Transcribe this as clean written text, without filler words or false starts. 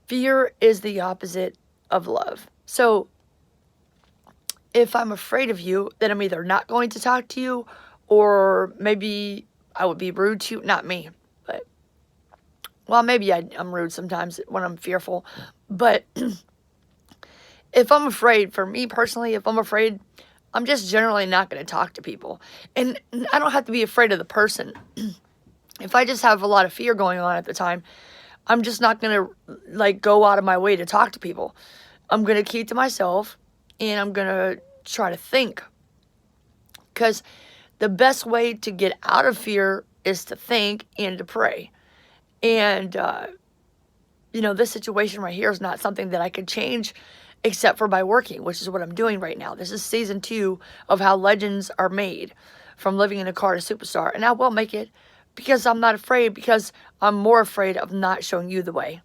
fear is the opposite of love. So if I'm afraid of you, then I'm either not going to talk to you, or maybe I would be rude to you. Not me, but, well, maybe I'm rude sometimes when I'm fearful. But if I'm afraid, for me personally, if I'm afraid, I'm just generally not going to talk to people. And I don't have to be afraid of the person. If I just have a lot of fear going on at the time, I'm just not going to, like, go out of my way to talk to people. I'm going to keep to myself, and I'm going to try to think. Because the best way to get out of fear is to think and to pray. And, this situation right here is not something that I could change except for by working, which is what I'm doing right now. This is season 2 of how legends are made, from living in a car to superstar. And I will make it because I'm not afraid, because I'm more afraid of not showing you the way.